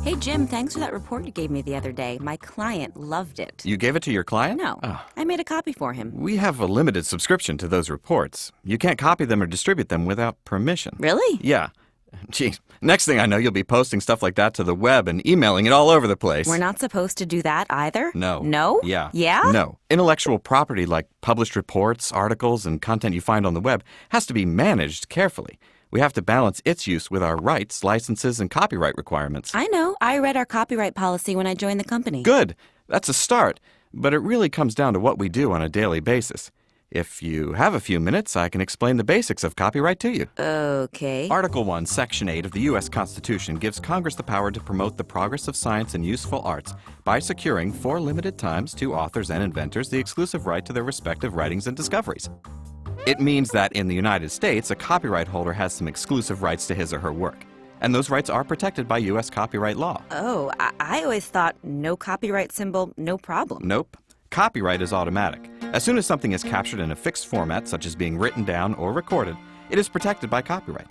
Hey, Jim, thanks for that report you gave me the other day. My client loved it. You gave it to your client? No, I made a copy for him. We have a limited subscription to those reports. You can't copy them or distribute them without permission. Really? Yeah. Gee, next thing I know, you'll be posting stuff like that to the web and emailing it all over the place. We're not supposed to do that either? No. No? Yeah. Yeah? No. Intellectual property like published reports, articles, and content you find on the web has to be managed carefully. We have to balance its use with our rights, licenses, and copyright requirements. I know. I read our copyright policy when I joined the company. Good. That's a start. But it really comes down to what we do on a daily basis. If you have a few minutes, I can explain the basics of copyright to you. Okay. Article 1, Section 8 of the U.S. Constitution gives Congress the power to promote the progress of science and useful arts by securing, for limited times, to authors and inventors the exclusive right to their respective writings and discoveries. It means that in the United States, a copyright holder has some exclusive rights to his or her work. And those rights are protected by U.S. copyright law. Oh, I always thought no copyright symbol, no problem. Nope. Copyright is automatic. As soon as something is captured in a fixed format, such as being written down or recorded, it is protected by copyright.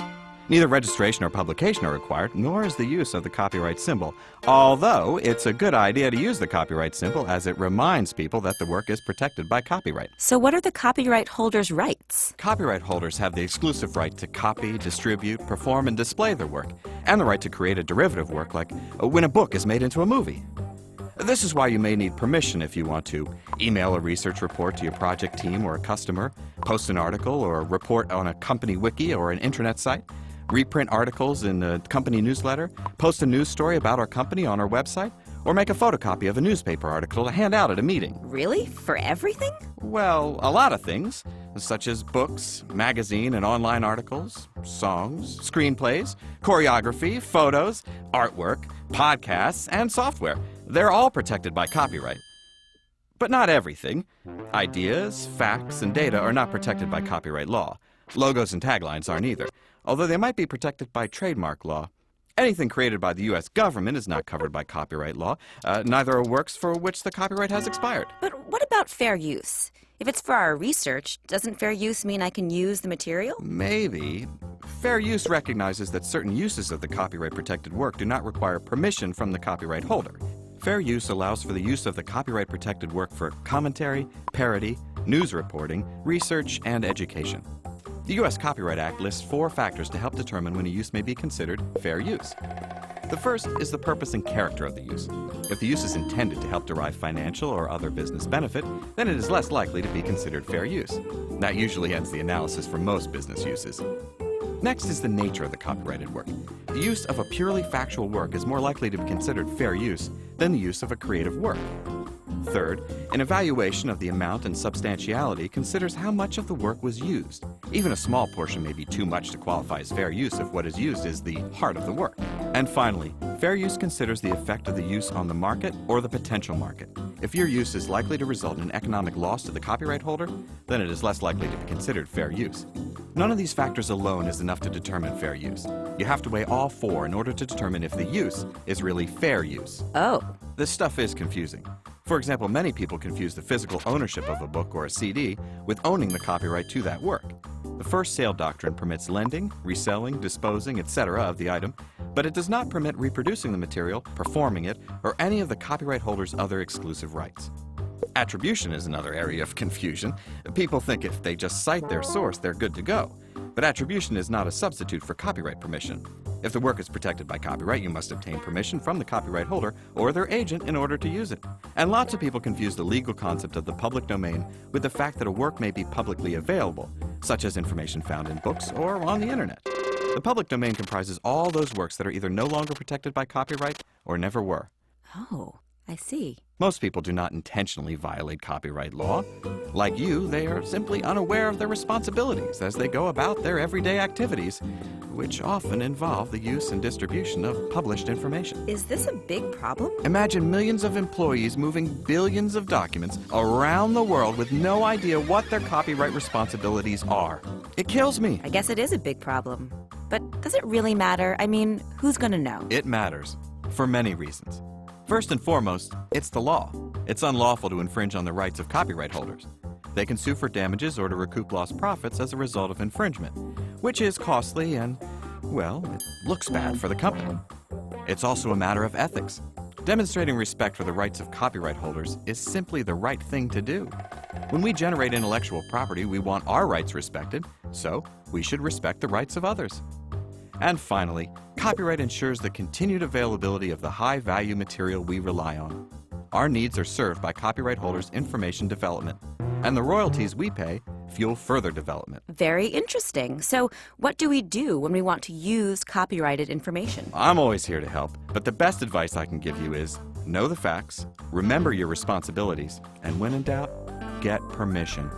Neither registration or publication are required, nor is the use of the copyright symbol, although it's a good idea to use the copyright symbol as it reminds people that the work is protected by copyright. So what are the copyright holders' rights? Copyright holders have the exclusive right to copy, distribute, perform, and display their work, and the right to create a derivative work like when a book is made into a movie. This is why you may need permission if you want to email a research report to your project team or a customer, post an article or a report on a company wiki or an intranet site, reprint articles in a company newsletter, post a news story about our company on our website, or make a photocopy of a newspaper article to hand out at a meeting. Really? For everything? Well, a lot of things, such as books, magazine and online articles, songs, screenplays, choreography, photos, artwork, podcasts, and software. They're all protected by copyright. But not everything. Ideas, facts, and data are not protected by copyright law. Logos and taglines aren't either, although they might be protected by trademark law. Anything created by the U.S. government is not covered by copyright law. Neither are works for which the copyright has expired. But what about fair use? If it's for our research, doesn't fair use mean I can use the material? Maybe. Fair use recognizes that certain uses of the copyright-protected work do not require permission from the copyright holder. Fair use allows for the use of the copyright-protected work for commentary, parody, news reporting, research, and education. The U.S. Copyright Act lists 4 factors to help determine when a use may be considered fair use. The first is the purpose and character of the use. If the use is intended to help derive financial or other business benefit, then it is less likely to be considered fair use. That usually ends the analysis for most business uses. Next is the nature of the copyrighted work. The use of a purely factual work is more likely to be considered fair use than the use of a creative work. Third, an evaluation of the amount and substantiality considers how much of the work was used. Even a small portion may be too much to qualify as fair use if what is used is the heart of the work. And finally, fair use considers the effect of the use on the market or the potential market. If your use is likely to result in economic loss to the copyright holder, then it is less likely to be considered fair use. None of these factors alone is enough to determine fair use. You have to weigh all 4 in order to determine if the use is really fair use. Oh. This stuff is confusing. For example, many people confuse the physical ownership of a book or a CD with owning the copyright to that work. The first sale doctrine permits lending, reselling, disposing, etc. of the item, but it does not permit reproducing the material, performing it, or any of the copyright holder's other exclusive rights. Attribution is another area of confusion. People think if they just cite their source, they're good to go. But attribution is not a substitute for copyright permission. If the work is protected by copyright, you must obtain permission from the copyright holder or their agent in order to use it. And lots of people confuse the legal concept of the public domain with the fact that a work may be publicly available, such as information found in books or on the internet. The public domain comprises all those works that are either no longer protected by copyright or never were. Oh, I see. Most people do not intentionally violate copyright law. Like you, they are simply unaware of their responsibilities as they go about their everyday activities, which often involve the use and distribution of published information. Is this a big problem? Imagine millions of employees moving billions of documents around the world with no idea what their copyright responsibilities are. It kills me. I guess it is a big problem. But does it really matter? I mean, who's gonna know? It matters, for many reasons. First and foremost, it's the law. It's unlawful to infringe on the rights of copyright holders. They can sue for damages or to recoup lost profits as a result of infringement, which is costly and, well, it looks bad for the company. It's also a matter of ethics. Demonstrating respect for the rights of copyright holders is simply the right thing to do. When we generate intellectual property, we want our rights respected, so we should respect the rights of others. And finally, copyright ensures the continued availability of the high-value material we rely on. Our needs are served by copyright holders' information development, and the royalties we pay fuel further development. Very interesting. So, what do we do when we want to use copyrighted information? I'm always here to help, but the best advice I can give you is know the facts, remember your responsibilities, and when in doubt, get permission.